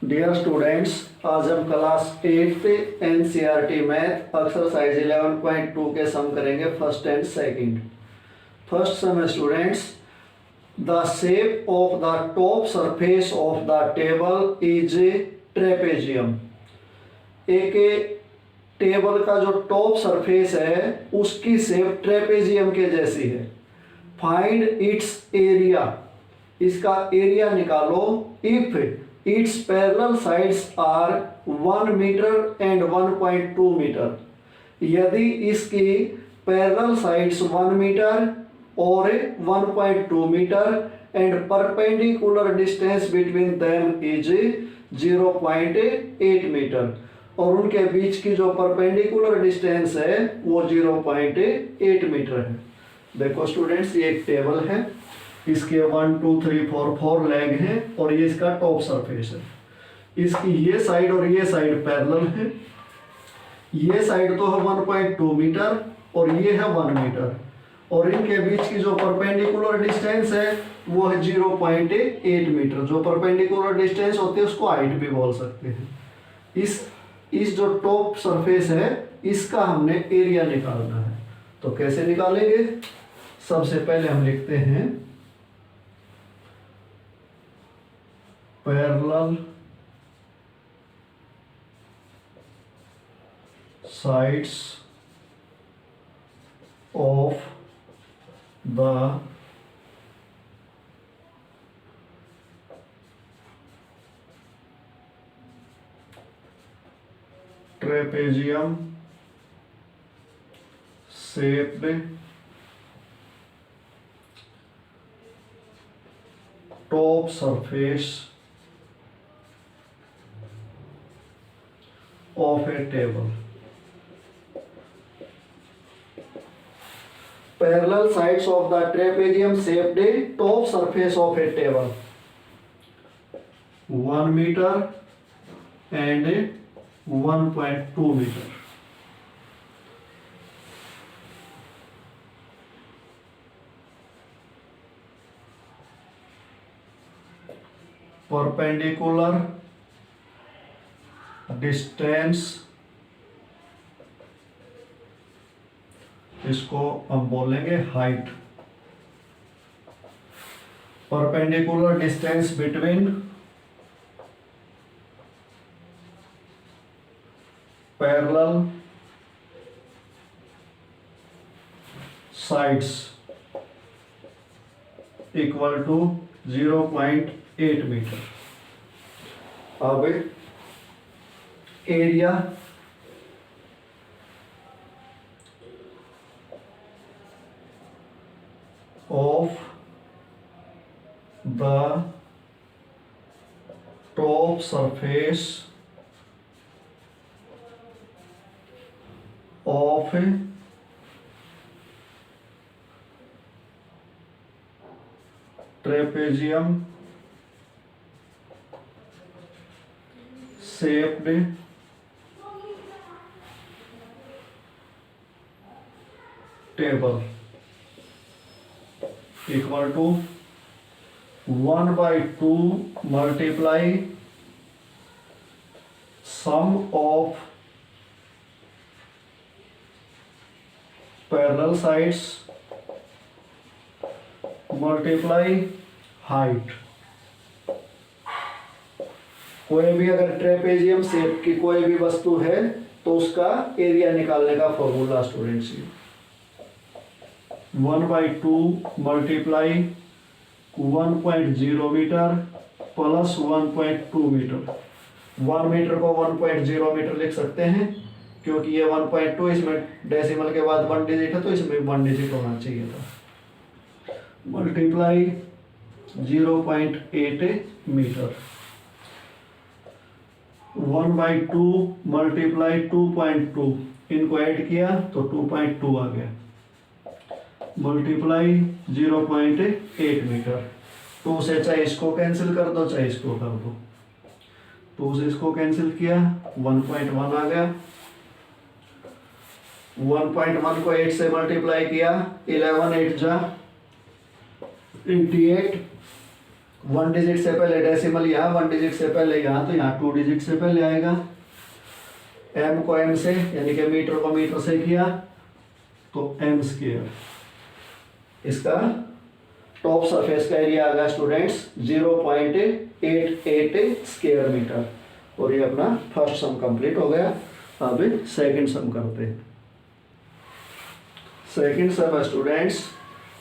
Dear students, आज हम class 8 NCERT math exercise 11.2 के सम करेंगे फर्स्ट एंड सेकंड। फर्स्ट सम है students, the shape of the top surface of the table is trapezium. एक table का जो टॉप सरफेस है उसकी शेप ट्रेपेजियम के जैसी है। फाइंड इट्स एरिया, इसका एरिया निकालो। If its parallel sides are 1 metre and 1.2 metre, यदि इसकी पैरेलल साइड्स 1 मीटर और 1.2 metre and perpendicular distance between them is 0.8 metre, और उनके बीच की जो परपेंडिकुलर डिस्टेंस है वो 0.8 मीटर है। देखो स्टूडेंट्स, ये एक टेबल है, इसके 1 2 3 4 लेग हैं और ये इसका टॉप सरफेस है। इसकी ये साइड और ये साइड पैरेलल है। ये साइड तो है 1.2 मीटर और ये है 1 मीटर, और इनके बीच की जो परपेंडिकुलर डिस्टेंस है वो है 0.8 मीटर। जो परपेंडिकुलर डिस्टेंस होती है उसको हाइट भी बोल सकते हैं। इस जो टॉप सरफेस है इसका हमने एरिया निकालना है। तो कैसे निकालेंगे? सबसे पहले हम लिखते हैं parallel sides of the trapezium shaped top surface of a table. Parallel sides of the trapezium shaped top surface of a table, 1 meter and 1.2 meter. Perpendicular distance, इसको हम बोलेंगे height. Perpendicular distance between parallel sides equal to 0.8 metre. अब area of the top surface of trapezium shaped table equal to 1/2 multiply sum of parallel sides multiply height। कोई भी अगर trapezium shape की कोई भी वस्तु है तो उसका एरिया निकालने का formula students, 1/2 multiply 1.0 metre plus 1.2 metre. 1 metre को 1.0 मीटर लिख सकते हैं क्योंकि ये 1.2 इसमें डेसिमल के बाद 1 डिजिट है तो इसमें 1 डिजिट होना चाहिए था। मल्टीप्लाई 0.8 मीटर, 1/2 मल्टीप्लाई 2.2, इनको ऐड किया तो 2.2 आ गया, मल्टीप्लाई 0.8 मीटर। 2 से चाहे इसको कैंसिल कर दो चाहे इसको कर दो। 2 से इसको कैंसिल किया 1.1 आ गया। 1.1 को 8 से मल्टीप्लाई किया, 11 8 जा 88 1 डिजिट से पहले डेसिमल यहाँ, 1 डिजिट से पहले यहाँ, तो यहाँ 2 डिजिट से पहले आएगा। एम को एम से यानी कि मीटर को मीटर से किया तो एम स्क्वायर। इसका टॉप सरफेस का एरिया आ गया स्टूडेंट्स 0.88 स्क्वायर मीटर। और ये अपना फर्स्ट सम कंप्लीट हो गया। अब सेकंड सम करते हैं। सेकंड सम है students,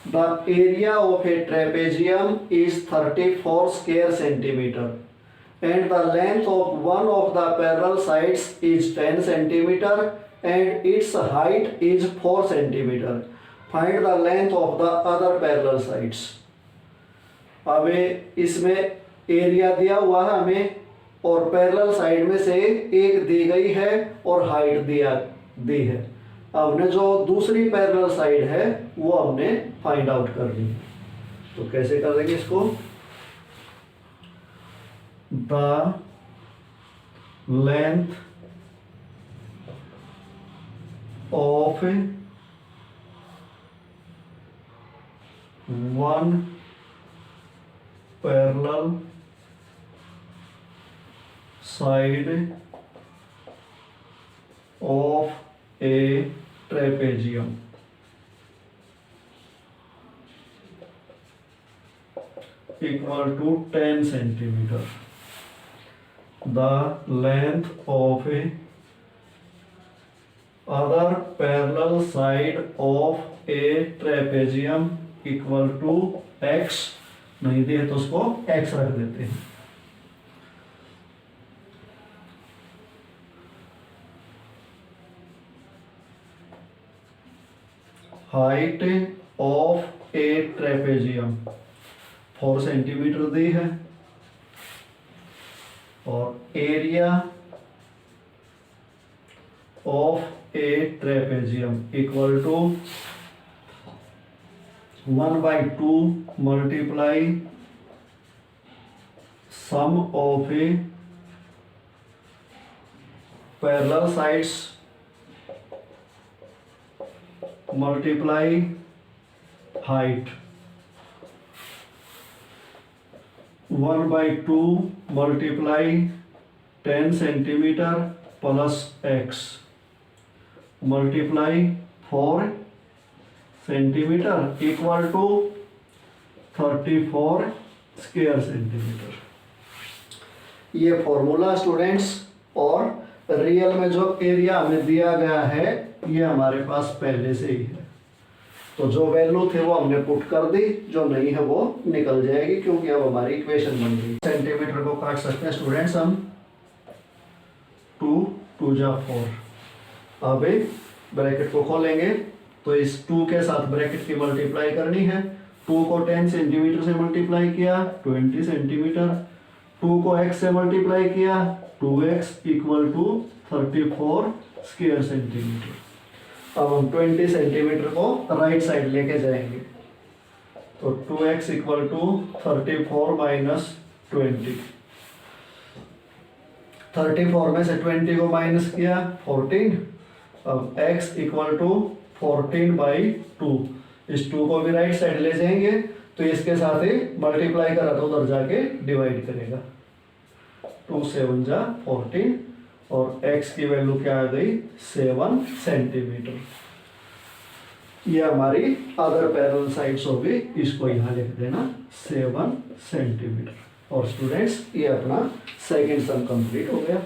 the area of a trapezium is 34 square centimetre and the length of one of the parallel sides is 10 centimeter and its height is 4 centimeter. Find the length of the other parallel sides. अब इसमें area दिया हुआ है हमें और parallel side में से एक दी गई है और हाइट दी है। हमने जो दूसरी पैरेलल साइड है वो हमने फाइंड आउट करनी है। तो कैसे कर देंगे इसको? The length of one parallel side of a trapezium equal to 10 centimeter. The length of a other parallel side of a trapezium equal to x। नहीं दिए तो उसको x रख देते हैं। Height of a trapezium 4 centimetre दी है और area of a trapezium equal to 1/2 multiply sum of a parallel sides multiply height 1/2 multiply 10 centimetre plus x multiply 4 centimetre equal to 34 square centimetre. ये फॉर्मूला स्टूडेंट्स, और real में जो area हमें दिया गया है ये हमारे पास पहले से ही है। तो जो वैल्यू थे वो हमने पुट कर दी, जो नहीं है वो निकल जाएगी क्योंकि अब हमारी इक्वेशन बन गई। सेंटीमीटर को काट सकते हैं स्टूडेंट्स हम 2 2 जा 4। अब ब्रैकेट को खोलेंगे तो इस 2 के साथ ब्रैकेट की मल्टीप्लाई करनी है। 2 को 10 सेंटीमीटर से मल्टीप्लाई किया 20 सेंटीमीटर, 2 को x से मल्टीप्लाई किया 2x equal to 34 square centimetre. अब हम 20 सेंटीमीटर को राइट साइड लेके जाएंगे तो 2x इक्वल टू 34 माइनस 20। 34 में से 20 को माइनस किया 14। अब x इक्वल टू 14/2। इस 2 को भी राइट साइड ले जाएंगे तो इसके साथ ही मल्टीप्लाई करा तो उधर जाके डिवाइड करेगा। 2 7 जा 14 और x की वैल्यू क्या आ गई 7 सेंटीमीटर। ये हमारी अदर पैरेलल साइड्स हो गई, इसको यहाँ लिख देना 7 सेंटीमीटर। और स्टूडेंट्स ये अपना सेकंड सम कंप्लीट हो गया।